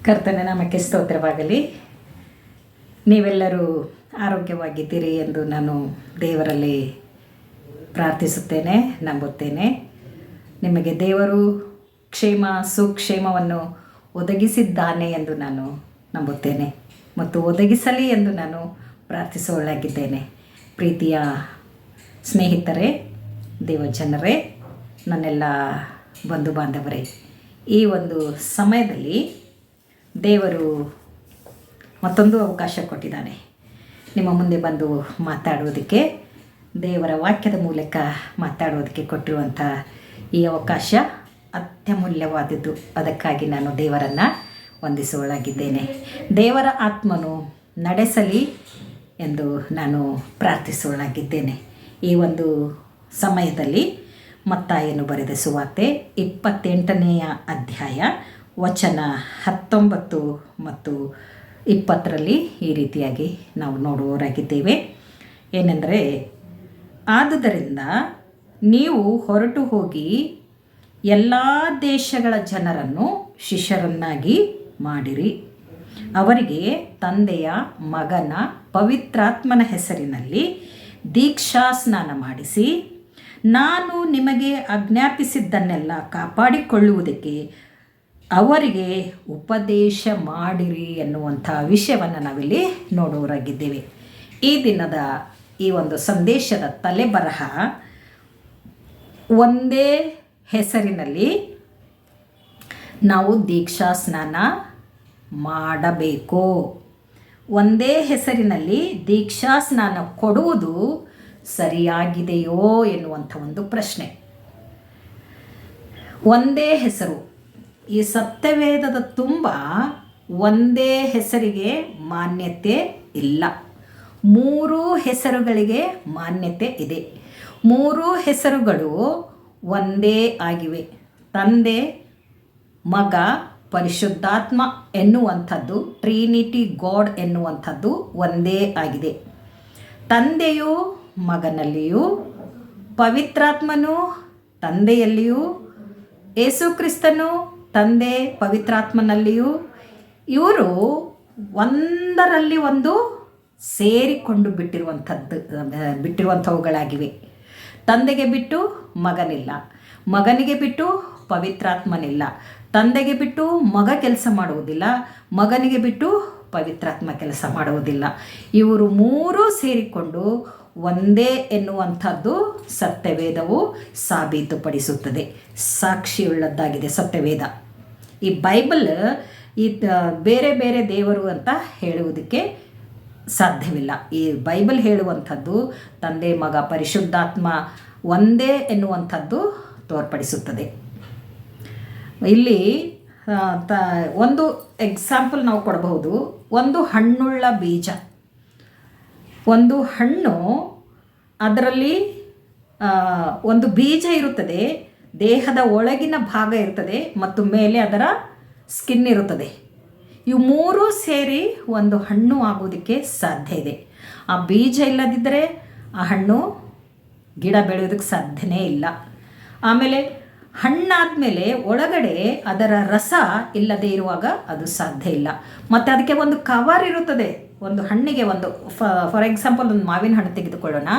ಕರ್ತನ ನಾಮಕ್ಕೆ ಸ್ತೋತ್ರವಾಗಲಿ. ನೀವೆಲ್ಲರೂ ಆರೋಗ್ಯವಾಗಿದ್ದೀರಿ ಎಂದು ನಾನು ದೇವರಲ್ಲಿ ಪ್ರಾರ್ಥಿಸುತ್ತೇನೆ, ನಂಬುತ್ತೇನೆ. ನಿಮಗೆ ದೇವರು ಕ್ಷೇಮ ಸುಕ್ಷೇಮವನ್ನು ಒದಗಿಸಿದ್ದಾನೆ ಎಂದು ನಾನು ನಂಬುತ್ತೇನೆ ಮತ್ತು ಒದಗಿಸಲಿ ಎಂದು ನಾನು ಪ್ರಾರ್ಥಿಸುವಳಾಗಿದ್ದೇನೆ. ಪ್ರೀತಿಯ ಸ್ನೇಹಿತರೇ, ದೇವಜನರೇ, ನನ್ನೆಲ್ಲ ಬಂಧು ಬಾಂಧವರೇ, ಈ ಒಂದು ಸಮಯದಲ್ಲಿ ದೇವರು ಮತ್ತೊಂದು ಅವಕಾಶ ಕೊಟ್ಟಿದ್ದಾನೆ ನಿಮ್ಮ ಮುಂದೆ ಬಂದು ಮಾತಾಡುವುದಕ್ಕೆ. ದೇವರ ವಾಕ್ಯದ ಮೂಲಕ ಮಾತಾಡುವುದಕ್ಕೆ ಕೊಟ್ಟಿರುವಂಥ ಈ ಅವಕಾಶ ಅತ್ಯಮೂಲ್ಯವಾದದ್ದು. ಅದಕ್ಕಾಗಿ ನಾನು ದೇವರನ್ನು ವಂದಿಸುವಳಾಗಿದ್ದೇನೆ. ದೇವರ ಆತ್ಮನು ನಡೆಸಲಿ ಎಂದು ನಾನು ಪ್ರಾರ್ಥಿಸುವಳಾಗಿದ್ದೇನೆ. ಈ ಒಂದು ಸಮಯದಲ್ಲಿ ಮತ್ತಾಯನು ಬರೆದ ಸುವಾರ್ತೆ 28ನೆಯ ಅಧ್ಯಾಯ ವಚನ 19 ಮತ್ತು 20ರಲ್ಲಿ ಈ ರೀತಿಯಾಗಿ ನಾವು ನೋಡುವವರಾಗಿದ್ದೇವೆ. ಏನೆಂದರೆ, ಆದುದರಿಂದ ನೀವು ಹೊರಟು ಹೋಗಿ ಎಲ್ಲ ದೇಶಗಳ ಜನರನ್ನು ಶಿಷ್ಯರನ್ನಾಗಿ ಮಾಡಿರಿ. ಅವರಿಗೆ ತಂದೆಯ, ಮಗನ, ಪವಿತ್ರಾತ್ಮನ ಹೆಸರಿನಲ್ಲಿ ದೀಕ್ಷಾ ಸ್ನಾನ ಮಾಡಿಸಿ, ನಾನು ನಿಮಗೆ ಆಜ್ಞಾಪಿಸಿದ್ದನ್ನೆಲ್ಲ ಕಾಪಾಡಿಕೊಳ್ಳುವುದಕ್ಕೆ ಅವರಿಗೆ ಉಪದೇಶ ಮಾಡಿರಿ ಎನ್ನುವಂಥ ವಿಷಯವನ್ನು ನಾವಿಲ್ಲಿ ನೋಡುವವರಾಗಿದ್ದೇವೆ. ಈ ದಿನದ ಈ ಒಂದು ಸಂದೇಶದ ತಲೆಬರಹ, ಒಂದೇ ಹೆಸರಿನಲ್ಲಿ ನಾವು ದೀಕ್ಷಾ ಸ್ನಾನ ಮಾಡಬೇಕು. ಒಂದೇ ಹೆಸರಿನಲ್ಲಿ ದೀಕ್ಷಾ ಸ್ನಾನ ಕೊಡುವುದು ಸರಿಯಾಗಿದೆಯೋ ಎನ್ನುವಂಥ ಒಂದು ಪ್ರಶ್ನೆ. ಒಂದೇ ಹೆಸರು, ಈ ಸತ್ಯವೇದದ ತುಂಬ ಒಂದೇ ಹೆಸರಿಗೆ ಮಾನ್ಯತೆ ಇಲ್ಲ. 3 ಹೆಸರುಗಳಿಗೆ ಮಾನ್ಯತೆ ಇದೆ. 3 ಹೆಸರುಗಳು ಒಂದೇ ಆಗಿವೆ. ತಂದೆ, ಮಗ, ಪರಿಶುದ್ಧಾತ್ಮ ಎನ್ನುವಂಥದ್ದು, ಟ್ರಿನಿಟಿ ಗಾಡ್ ಎನ್ನುವಂಥದ್ದು ಒಂದೇ ಆಗಿದೆ. ತಂದೆಯು ಮಗನಲ್ಲಿಯೂ, ಪವಿತ್ರಾತ್ಮನು ತಂದೆಯಲ್ಲಿಯೂ, ಯೇಸು ಕ್ರಿಸ್ತನು ತಂದೆ ಪವಿತ್ರಾತ್ಮನಲ್ಲಿಯೂ, ಇವರು ಒಂದರಲ್ಲಿ ಒಂದು ಸೇರಿಕೊಂಡು ಬಿಟ್ಟಿರುವಂಥವುಗಳಾಗಿವೆ. ತಂದೆಗೆ ಬಿಟ್ಟು ಮಗನಿಲ್ಲ, ಮಗನಿಗೆ ಬಿಟ್ಟು ಪವಿತ್ರಾತ್ಮನಿಲ್ಲ, ತಂದೆಗೆ ಬಿಟ್ಟು ಮಗ ಕೆಲಸ ಮಾಡುವುದಿಲ್ಲ, ಮಗನಿಗೆ ಬಿಟ್ಟು ಪವಿತ್ರಾತ್ಮ ಕೆಲಸ ಮಾಡುವುದಿಲ್ಲ. ಇವರು 3 ಸೇರಿಕೊಂಡು ಒಂದೇ ಎನ್ನುವಂಥದ್ದು ಸತ್ಯವೇದವು ಸಾಬೀತುಪಡಿಸುತ್ತದೆ. ಸಾಕ್ಷಿಯುಳ್ಳದ್ದಾಗಿದೆ ಸತ್ಯವೇದ. ಈ ಬೈಬಲ್ ಬೇರೆ ಬೇರೆ ದೇವರು ಅಂತ ಹೇಳುವುದಕ್ಕೆ ಸಾಧ್ಯವಿಲ್ಲ. ಈ ಬೈಬಲ್ ಹೇಳುವಂಥದ್ದು ತಂದೆ, ಮಗ, ಪರಿಶುದ್ಧಾತ್ಮ ಒಂದೇ ಎನ್ನುವಂಥದ್ದು ತೋರ್ಪಡಿಸುತ್ತದೆ. ಇಲ್ಲಿ ಒಂದು ಎಕ್ಸಾಂಪಲ್ ನಾವು ಕೊಡಬಹುದು. ಒಂದು ಹಣ್ಣುಳ್ಳ ಬೀಜ, ಒಂದು ಹಣ್ಣು, ಅದರಲ್ಲಿ ಒಂದು ಬೀಜ ಇರುತ್ತದೆ, ದೇಹದ ಒಳಗಿನ ಭಾಗ ಇರ್ತದೆ ಮತ್ತು ಮೇಲೆ ಅದರ ಸ್ಕಿನ್ ಇರುತ್ತದೆ. ಇವು 3 ಸೇರಿ ಒಂದು ಹಣ್ಣು ಆಗೋದಕ್ಕೆ ಸಾಧ್ಯ ಇದೆ. ಆ ಬೀಜ ಇಲ್ಲದಿದ್ದರೆ ಆ ಹಣ್ಣು ಗಿಡ ಬೆಳೆಯೋದಕ್ಕೆ ಸಾಧ್ಯನೇ ಇಲ್ಲ. ಆಮೇಲೆ ಹಣ್ಣಾದಮೇಲೆ ಒಳಗಡೆ ಅದರ ರಸ ಇಲ್ಲದೆ ಇರುವಾಗ ಅದು ಸಾಧ್ಯ ಇಲ್ಲ. ಮತ್ತು ಅದಕ್ಕೆ ಒಂದು ಕವರ್ ಇರುತ್ತದೆ. ಒಂದು ಹಣ್ಣಿಗೆ ಒಂದು ಫಾರ್ ಎಕ್ಸಾಂಪಲ್ ಒಂದು ಮಾವಿನ ಹಣ್ಣು ತೆಗೆದುಕೊಳ್ಳೋಣ,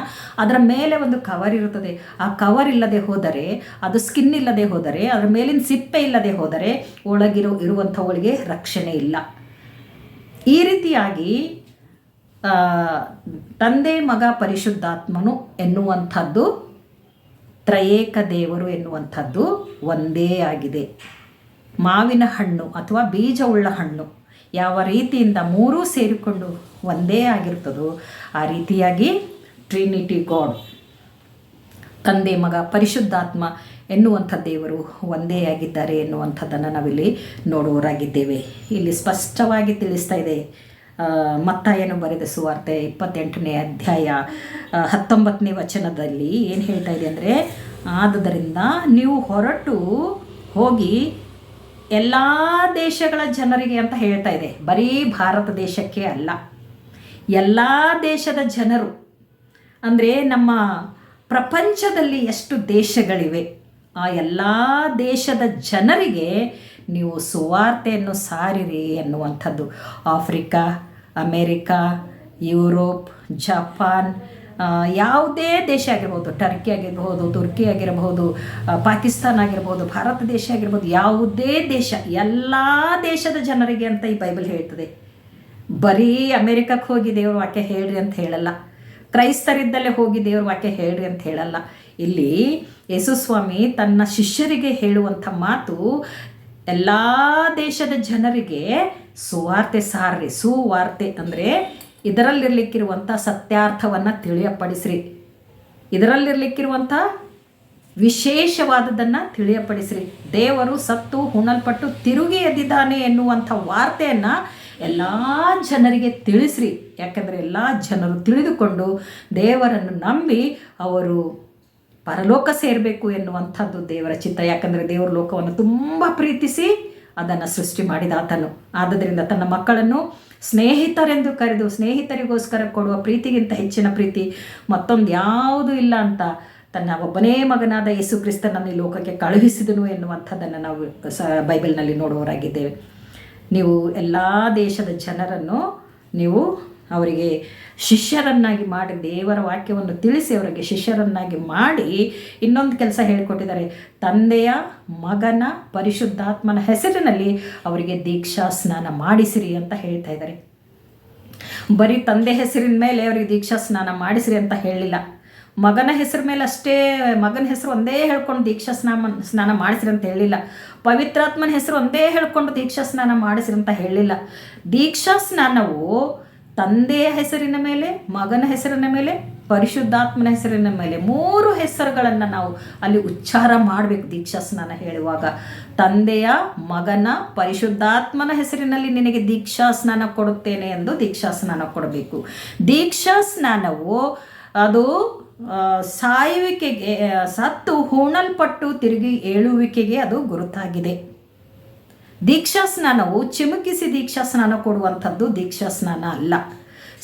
ಅದರ ಮೇಲೆ ಒಂದು ಕವರ್ ಇರುತ್ತದೆ. ಆ ಕವರ್ ಇಲ್ಲದೆ ಹೋದರೆ, ಅದು ಸ್ಕಿನ್ ಇಲ್ಲದೆ ಹೋದರೆ, ಅದರ ಮೇಲಿನ ಸಿಪ್ಪೆ ಇಲ್ಲದೆ ಹೋದರೆ ಇರುವಂಥವಳಿಗೆ ರಕ್ಷಣೆ ಇಲ್ಲ. ಈ ರೀತಿಯಾಗಿ ತಂದೆ, ಮಗ, ಪರಿಶುದ್ಧಾತ್ಮನು ಎನ್ನುವಂಥದ್ದು, ತ್ರಯೇಕ ದೇವರು ಎನ್ನುವಂಥದ್ದು ಒಂದೇ ಆಗಿದೆ. ಮಾವಿನ ಹಣ್ಣು ಅಥವಾ ಬೀಜವುಳ್ಳ ಹಣ್ಣು ಯಾವ ರೀತಿಯಿಂದ 3 ಸೇರಿಕೊಂಡು ಒಂದೇ ಆಗಿರ್ತದೋ ಆ ರೀತಿಯಾಗಿ ಟ್ರಿನಿಟಿ ಗಾಡ್, ತಂದೆ, ಮಗ, ಪರಿಶುದ್ಧಾತ್ಮ ಎನ್ನುವಂಥ ದೇವರು ಒಂದೇ ಆಗಿದ್ದಾರೆ ಎನ್ನುವಂಥದ್ದನ್ನು ನಾವಿಲ್ಲಿ ನೋಡುವವರಾಗಿದ್ದೇವೆ. ಇಲ್ಲಿ ಸ್ಪಷ್ಟವಾಗಿ ತಿಳಿಸ್ತಾ ಇದೆ. ಮತ್ತಾಯನು ಬರೆದ ಸುವಾರ್ತೆ 28ನೇ ಅಧ್ಯಾಯ 19ನೇ ವಚನದಲ್ಲಿ ಏನು ಹೇಳ್ತಾ ಇದೆ ಅಂದರೆ, ಆದುದರಿಂದ ನೀವು ಹೊರಟು ಹೋಗಿ ಎಲ್ಲ ದೇಶಗಳ ಜನರಿಗೆ ಅಂತ ಹೇಳ್ತಾ ಇದೆ. ಬರೀ ಭಾರತ ದೇಶಕ್ಕೆ ಅಲ್ಲ, ಎಲ್ಲ ದೇಶದ ಜನರು ಅಂದರೆ ನಮ್ಮ ಪ್ರಪಂಚದಲ್ಲಿ ಎಷ್ಟು ದೇಶಗಳಿವೆ, ಆ ಎಲ್ಲ ದೇಶದ ಜನರಿಗೆ ನೀವು ಸುವಾರ್ತೆಯನ್ನು ಸಾರಿರಿ ಎನ್ನುವಂಥದ್ದು. ಆಫ್ರಿಕಾ, ಅಮೇರಿಕಾ, ಯುರೋಪ್, ಜಪಾನ್, ಯಾವುದೇ ದೇಶ ಆಗಿರ್ಬೋದು, ಟರ್ಕಿ ಆಗಿರ್ಬೋದು, ತುರ್ಕಿ ಆಗಿರಬಹುದು, ಪಾಕಿಸ್ತಾನ ಆಗಿರ್ಬೋದು, ಭಾರತ ದೇಶ ಆಗಿರ್ಬೋದು, ಯಾವುದೇ ದೇಶ, ಎಲ್ಲ ದೇಶದ ಜನರಿಗೆ ಅಂತ ಈ ಬೈಬಲ್ ಹೇಳ್ತದೆ. ಬರೀ ಅಮೇರಿಕಕ್ಕೆ ಹೋಗಿ ದೇವ್ರ ವಾಕ್ಯ ಹೇಳ್ರಿ ಅಂತ ಹೇಳಲ್ಲ, ಕ್ರೈಸ್ತರಿದ್ದಲ್ಲೇ ಹೋಗಿ ದೇವ್ರ ವಾಕ್ಯ ಹೇಳ್ರಿ ಅಂತ ಹೇಳಲ್ಲ. ಇಲ್ಲಿ ಯೇಸುಸ್ವಾಮಿ ತನ್ನ ಶಿಷ್ಯರಿಗೆ ಹೇಳುವಂಥ ಮಾತು, ಎಲ್ಲ ದೇಶದ ಜನರಿಗೆ ಸುವಾರ್ತೆ ಸಾರ್ರಿ. ಸುವಾರ್ತೆ ಅಂದರೆ ಇದರಲ್ಲಿರ್ಲಿಕ್ಕಿರುವಂಥ ಸತ್ಯಾರ್ಥವನ್ನು ತಿಳಿಯಪಡಿಸ್ರಿ, ಇದರಲ್ಲಿರ್ಲಿಕ್ಕಿರುವಂಥ ವಿಶೇಷವಾದದ್ದನ್ನು ತಿಳಿಯಪಡಿಸ್ರಿ. ದೇವರು ಸತ್ತು ಹುಣಲ್ಪಟ್ಟು ತಿರುಗಿ ಎದ್ದಿದ್ದಾನೆ ಎನ್ನುವಂಥ ವಾರ್ತೆಯನ್ನು ಎಲ್ಲ ಜನರಿಗೆ ತಿಳಿಸ್ರಿ. ಯಾಕಂದರೆ ಎಲ್ಲ ಜನರು ತಿಳಿದುಕೊಂಡು ದೇವರನ್ನು ನಂಬಿ ಅವರು ಪರಲೋಕ ಸೇರಬೇಕು ಎನ್ನುವಂಥದ್ದು ದೇವರ ಚಿತ್ತ. ಯಾಕಂದರೆ ದೇವರ ಲೋಕವನ್ನು ತುಂಬ ಪ್ರೀತಿಸಿ ಅದನ್ನು ಸೃಷ್ಟಿ ಮಾಡಿದ ಆತನು. ಆದ್ದರಿಂದ ತನ್ನ ಮಕ್ಕಳನ್ನು ಸ್ನೇಹಿತರೆಂದು ಕರೆದು ಸ್ನೇಹಿತರಿಗೋಸ್ಕರ ಕೊಡುವ ಪ್ರೀತಿಗಿಂತ ಹೆಚ್ಚಿನ ಪ್ರೀತಿ ಮತ್ತೊಂದು ಯಾವುದೂ ಇಲ್ಲ ಅಂತ ತನ್ನ ಒಬ್ಬನೇ ಮಗನಾದ ಯೇಸು ಕ್ರಿಸ್ತನನ್ನು ಈ ಲೋಕಕ್ಕೆ ಕಳುಹಿಸಿದನು ಎನ್ನುವಂಥದ್ದನ್ನು ನಾವು ಬೈಬಲ್ನಲ್ಲಿ ನೋಡುವವರಾಗಿದ್ದೇವೆ. ನೀವು ಎಲ್ಲ ದೇಶದ ಜನರನ್ನು ನೀವು ಅವರಿಗೆ ಶಿಷ್ಯರನ್ನಾಗಿ ಮಾಡಿ, ದೇವರ ವಾಕ್ಯವನ್ನು ತಿಳಿಸಿ ಅವರಿಗೆ ಶಿಷ್ಯರನ್ನಾಗಿ ಮಾಡಿ ಇನ್ನೊಂದು ಕೆಲಸ ಹೇಳಿಕೊಟ್ಟಿದ್ದಾರೆ. ತಂದೆಯ, ಮಗನ, ಪರಿಶುದ್ಧಾತ್ಮನ ಹೆಸರಿನಲ್ಲಿ ಅವರಿಗೆ ದೀಕ್ಷಾ ಸ್ನಾನ ಮಾಡಿಸಿರಿ ಅಂತ ಹೇಳ್ತಾ ಇದ್ದಾರೆ. ಬರೀ ತಂದೆ ಹೆಸರಿನ ಮೇಲೆ ಅವರಿಗೆ ದೀಕ್ಷಾ ಸ್ನಾನ ಮಾಡಿಸಿರಿ ಅಂತ ಹೇಳಿಲ್ಲ. ಮಗನ ಹೆಸರು ಮೇಲೆ ಅಷ್ಟೇ, ಮಗನ ಹೆಸರು ಒಂದೇ ಹೇಳ್ಕೊಂಡು ದೀಕ್ಷಾ ಸ್ನಾನ ಮಾಡಿಸಿರಿ ಅಂತ ಹೇಳಿಲ್ಲ. ಪವಿತ್ರಾತ್ಮನ ಹೆಸರು ಒಂದೇ ಹೇಳ್ಕೊಂಡು ದೀಕ್ಷಾ ಸ್ನಾನ ಮಾಡಿಸಿರಿ ಅಂತ ಹೇಳಿಲ್ಲ. ದೀಕ್ಷಾ ಸ್ನಾನವು ತಂದೆಯ ಹೆಸರಿನ ಮೇಲೆ, ಮಗನ ಹೆಸರಿನ ಮೇಲೆ, ಪರಿಶುದ್ಧಾತ್ಮನ ಹೆಸರಿನ ಮೇಲೆ 3 ಹೆಸರುಗಳನ್ನು ನಾವು ಅಲ್ಲಿ ಉಚ್ಚಾರ ಮಾಡಬೇಕು. ದೀಕ್ಷಾ ಸ್ನಾನ ಹೇಳುವಾಗ ತಂದೆಯ, ಮಗನ, ಪರಿಶುದ್ಧಾತ್ಮನ ಹೆಸರಿನಲ್ಲಿ ನಿನಗೆ ದೀಕ್ಷಾ ಸ್ನಾನ ಕೊಡುತ್ತೇನೆ ಎಂದು ದೀಕ್ಷಾ ಸ್ನಾನ ಕೊಡಬೇಕು. ದೀಕ್ಷಾ ಸ್ನಾನವು ಅದು ಸಾಯುವಿಕೆಗೆ, ಸತ್ತು ಹೂಣಲ್ಪಟ್ಟು ತಿರುಗಿ ಏಳುವಿಕೆಗೆ ಅದು ಗುರುತಾಗಿದೆ. ದೀಕ್ಷಾ ಸ್ನಾನವು ಚಿಮುಕಿಸಿ ದೀಕ್ಷಾ ಸ್ನಾನ ಕೊಡುವಂಥದ್ದು ದೀಕ್ಷಾ ಸ್ನಾನ ಅಲ್ಲ.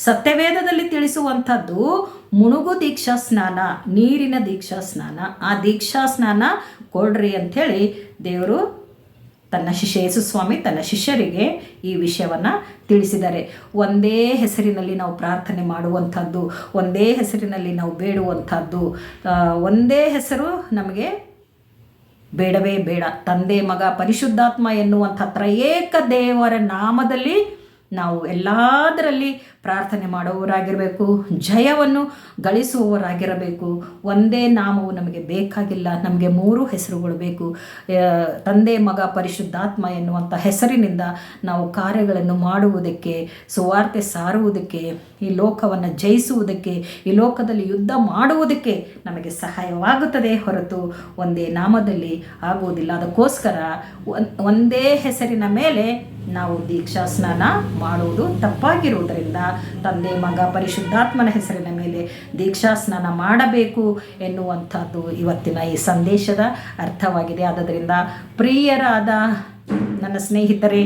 ಸತ್ಯವೇದದಲ್ಲಿ ತಿಳಿಸುವಂಥದ್ದು ಮುಳುಗು ದೀಕ್ಷಾ ಸ್ನಾನ, ನೀರಿನ ದೀಕ್ಷಾ ಸ್ನಾನ. ಆ ದೀಕ್ಷಾ ಸ್ನಾನ ಕೊಡ್ರಿ ಅಂಥೇಳಿ ದೇವರು ತನ್ನ ಯೇಸುಸ್ವಾಮಿ ತನ್ನ ಶಿಷ್ಯರಿಗೆ ಈ ವಿಷಯವನ್ನು ತಿಳಿಸಿದ್ದಾರೆ. ಒಂದೇ ಹೆಸರಿನಲ್ಲಿ ನಾವು ಪ್ರಾರ್ಥನೆ ಮಾಡುವಂಥದ್ದು, ಒಂದೇ ಹೆಸರಿನಲ್ಲಿ ನಾವು ಬೇಡುವಂಥದ್ದು, ಒಂದೇ ಹೆಸರು ನಮಗೆ ಬೇಡವೇ ಬೇಡ. ತಂದೆ, ಮಗ, ಪರಿಶುದ್ಧಾತ್ಮ ಎನ್ನುವಂಥ ತ್ರಯೇಕ ದೇವರ ನಾಮದಲ್ಲಿ ನಾವು ಎಲ್ಲದರಲ್ಲಿ ಪ್ರಾರ್ಥನೆ ಮಾಡುವವರಾಗಿರಬೇಕು, ಜಯವನ್ನು ಗಳಿಸುವವರಾಗಿರಬೇಕು. ಒಂದೇ ನಾಮವು ನಮಗೆ ಬೇಕಾಗಿಲ್ಲ, ನಮಗೆ 3 ಹೆಸರುಗಳು ಬೇಕು. ತಂದೆ, ಮಗ, ಪರಿಶುದ್ಧಾತ್ಮ ಎನ್ನುವಂಥ ಹೆಸರಿನಿಂದ ನಾವು ಕಾರ್ಯಗಳನ್ನು ಮಾಡುವುದಕ್ಕೆ, ಸುವಾರ್ತೆ ಸಾರುವುದಕ್ಕೆ, ಈ ಲೋಕವನ್ನು ಜಯಿಸುವುದಕ್ಕೆ, ಈ ಲೋಕದಲ್ಲಿ ಯುದ್ಧ ಮಾಡುವುದಕ್ಕೆ ನಮಗೆ ಸಹಾಯವಾಗುತ್ತದೆ ಹೊರತು ಒಂದೇ ನಾಮದಲ್ಲಿ ಆಗುವುದಿಲ್ಲ. ಅದಕ್ಕೋಸ್ಕರ ಒಂದೇ ಹೆಸರಿನ ಮೇಲೆ ನಾವು ದೀಕ್ಷಾ ಸ್ನಾನ ಮಾಡುವುದು ತಪ್ಪಾಗಿರುವುದರಿಂದ ತಂದೆ, ಮಗ, ಪರಿಶುದ್ಧಾತ್ಮನ ಹೆಸರಿನ ಮೇಲೆ ದೀಕ್ಷಾ ಸ್ನಾನ ಮಾಡಬೇಕು ಎನ್ನುವಂಥದ್ದು ಇವತ್ತಿನ ಈ ಸಂದೇಶದ ಅರ್ಥವಾಗಿದೆ. ಆದ್ದರಿಂದ ಪ್ರಿಯರಾದ ನನ್ನ ಸ್ನೇಹಿತರೇ,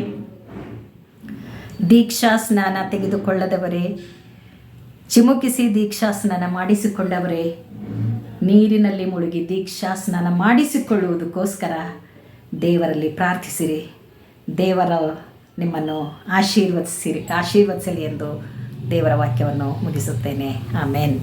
ದೀಕ್ಷಾ ಸ್ನಾನ ತೆಗೆದುಕೊಳ್ಳದವರೇ, ಚಿಮುಕಿಸಿ ದೀಕ್ಷಾ ಸ್ನಾನ ಮಾಡಿಸಿಕೊಂಡವರೇ, ನೀರಿನಲ್ಲಿ ಮುಳುಗಿ ದೀಕ್ಷಾ ಸ್ನಾನ ಮಾಡಿಸಿಕೊಳ್ಳುವುದಕ್ಕೋಸ್ಕರ ದೇವರಲ್ಲಿ ಪ್ರಾರ್ಥಿಸಿರಿ. ದೇವರ ನಿಮ್ಮನ್ನು ಆಶೀರ್ವದಿಸಲಿ ಎಂದು ದೇವರ ವಾಕ್ಯವನ್ನು ಮುಗಿಸುತ್ತೇನೆ. ಆಮೇನ್.